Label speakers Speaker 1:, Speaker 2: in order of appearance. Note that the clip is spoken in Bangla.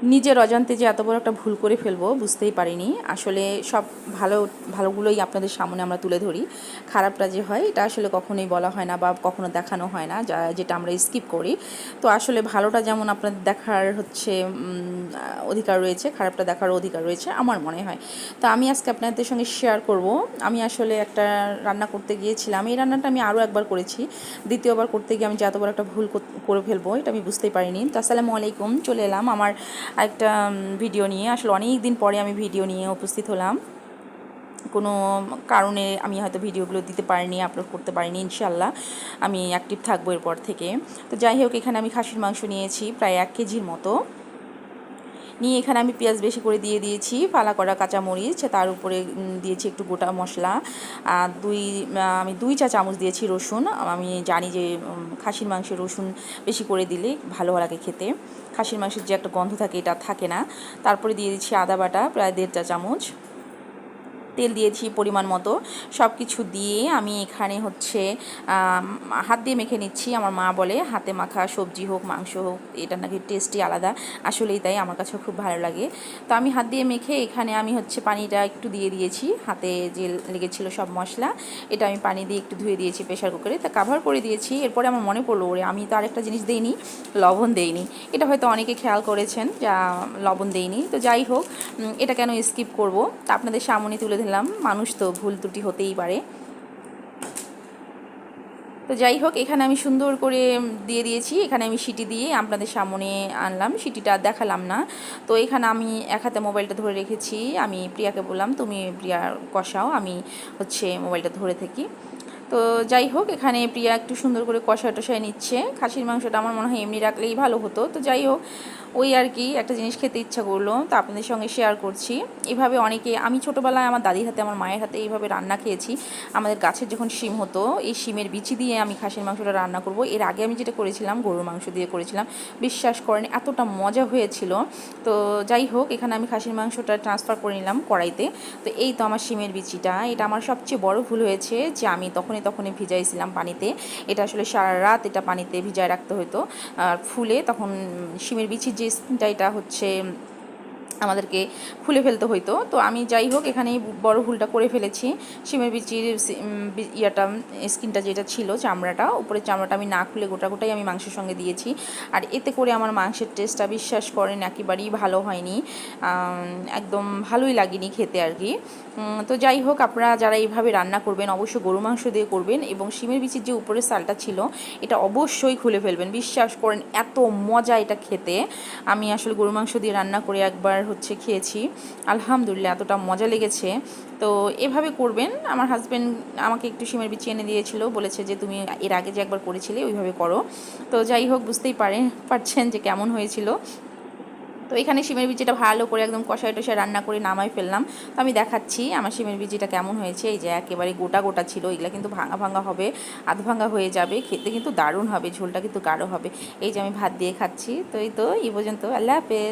Speaker 1: নিজের অজান্তে যে এত বড় একটা ভুল করে ফেলবো বুঝতেই পারিনি। আসলে সব ভালোগুলোই আপনাদের সামনে আমরা তুলে ধরি, খারাপটা যে হয় এটা আসলে কখনোই বলা হয় না বা কখনো দেখানো হয় না, যেটা আমরা স্কিপ করি। তো আসলে ভালোটা যেমন আপনাদের দেখার হচ্ছে অধিকার রয়েছে, খারাপটা দেখারও অধিকার রয়েছে আমার মনে হয়। তো আমি আজকে আপনাদের সঙ্গে শেয়ার করব। আমি আসলে একটা রান্না করতে গিয়েছিলাম, এই রান্নাটা আমি আরও একবার করেছি, দ্বিতীয়বার করতে গিয়ে আমি যে এত বড় একটা ভুল করে ফেলবো এটা আমি বুঝতেই পারিনি। তো আসসালামু আলাইকুম, চলে এলাম আমার একটা ভিডিও নিয়ে। আসলে অনেক দিন পরে আমি ভিডিও নিয়ে উপস্থিত হলাম, কোনো কারণে আমি হয়তো ভিডিওগুলো দিতে পারিনি, আপলোড করতে পারিনি। ইনশাল্লাহ আমি অ্যাক্টিভ থাকবো এরপর থেকে। তো যাই হোক, এখানে আমি খাসির মাংস নিয়েছি প্রায় 1 কেজির মতো নিয়ে, এখানে আমি পেঁয়াজ বেশি করে দিয়ে দিয়েছি, ফালা করা কাঁচামরিচ, তার উপরে দিয়েছি একটু গোটা মশলা, আমি 2 চা চামচ দিয়েছি রসুন। আমি জানি যে খাসির মাংসে রসুন বেশি করে দিলে ভালো লাগে খেতে, খাসির মাংসের যে একটা গন্ধ থাকে এটা থাকে না। তারপরে দিয়ে দিচ্ছি আদা বাটা প্রায় 1.5 চা চামচ, তেল দিয়েছি পরিমাণ মতো। সব কিছু দিয়ে আমি এখানে হচ্ছে হাত দিয়ে মেখে নিচ্ছি। আমার মা বলে হাতে মাখা সবজি হোক মাংস হোক এটা নাকি টেস্টই আলাদা, আসলেই তাই, আমার কাছেও খুব ভালো লাগে। তো আমি হাত দিয়ে মেখে এখানে আমি হচ্ছে পানিটা একটু দিয়ে দিয়েছি, হাতে যে লেগেছিল সব মশলা এটা আমি পানি দিয়ে একটু ধুয়ে দিয়েছি প্রেশার কুকারে, তা কাভার করে দিয়েছি। এরপরে আমার মনে পড়লো, ওরে আমি তো আরেকটা জিনিস দিইনি, লবণ দেইনি। এটা হয়তো অনেকে খেয়াল করেছেন যা লবণ দেইনি। তো যাই হোক, এটা কেন স্কিপ করব, তা আপনাদের সামনে তুলে দিলাম, মানুষ তো ভুল ত্রুটি হতেই পারে। তো যাই হোক, এখানে আমি সুন্দর করে দিয়ে দিয়েছি, এখানে আমি সিটি দিয়ে আপনাদের সামনে আনলাম, সিটিটা দেখালাম না। তো এখানে আমি এক হাতে মোবাইলটা ধরে রেখেছি, আমি প্রিয়াকে বললাম তুমি প্রিয়া কষাও, আমি হচ্ছে মোবাইলটা ধরে থাকি। তো যাই হোক, এখানে প্রিয়া একটু সুন্দর করে কষায় টষায় নিচ্ছে। খাসির মাংসটা আমার মনে হয় এমনি রাখলেই ভালো হতো। তো যাই হোক, ওই আর কি একটা জিনিস খেতে ইচ্ছা করলো, তো আপনাদের সঙ্গে শেয়ার করছি। এভাবে অনেকে, আমি ছোটোবেলায় আমার দাদির হাতে আমার মায়ের হাতে এইভাবে রান্না খেয়েছি। আমাদের গাছের যখন শিম হতো, এই শিমের বিচি দিয়ে আমি খাসির মাংসটা রান্না করব। এর আগে আমি যেটা করেছিলাম গরুর মাংস দিয়ে করেছিলাম, বিশ্বাস করেন এতটা মজা হয়েছিল। তো যাই হোক, এখানে আমি খাসির মাংসটা ট্রান্সফার করে নিলাম কড়াইতে। তো এই তো আমার শিমের বিচিটা, এটা আমার সবচেয়ে বড় ভুল হয়েছে যে আমি তখনই ভিজাইছিলাম পানিতে। এটা আসলে সারা রাত এটা পানিতে ভিজায় রাখতে হতো, আর ফুলে তখন শিমের বিচির যে স্কিনটা এটা হচ্ছে আমাদেরকে খুলে ফেলতে হইতো। তো আমি যাই হোক এখানেই বড় ভুলটা করে ফেলেছি। শিমের বিচির ইয়াটা, স্কিনটা যেটা ছিল চামড়াটা, উপরের চামড়াটা আমি না খুলে গোটাই আমি মাংসের সঙ্গে দিয়েছি। আর এতে করে আমার মাংসের টেস্টটা বিশ্বাস করেন একেবারেই ভালো হয়নি, একদম ভালোই লাগেনি খেতে আর কি। তো যাই হোক, আপনারা যারা এইভাবে রান্না করবেন অবশ্যই গরু মাংস দিয়ে করবেন, এবং শিমের বিচির যে উপরের সালটা ছিল এটা অবশ্যই খুলে ফেলবেন, বিশ্বাস করেন এত মজা এটা খেতে। আমি আসলে গরু মাংস দিয়ে রান্না করে একবার হচ্ছে খেয়েছি, আলহামদুলিল্লাহ এতটা মজা লেগেছে। তো এভাবে করবেন। আমার হাজব্যান্ড আমাকে একটু শিমের বিচি এনে দিয়েছিল, বলেছে যে তুমি এর আগে যে একবার করেছিলে ওইভাবে করো। তো যাই হোক, বুঝতেই পারছেন যে কেমন হয়েছিল। তো এখানে শিমের বিচিটা ভালো করে একদম কষায় টষায় রান্না করে নামাই ফেললাম। তো আমি দেখাচ্ছি আমার শিমের বিচিটা কেমন হয়েছে। এই যে একেবারে গোটা গোটা ছিল, এগুলো কিন্তু ভাঙা ভাঙা হবে, আধ ভাঙা হয়ে যাবে, খেতে কিন্তু দারুণ হবে, ঝোলটা কিন্তু গাঢ় হবে। এই যে আমি ভাত দিয়ে খাচ্ছি। তো এই পর্যন্ত, আল্লাহ হাফেজ।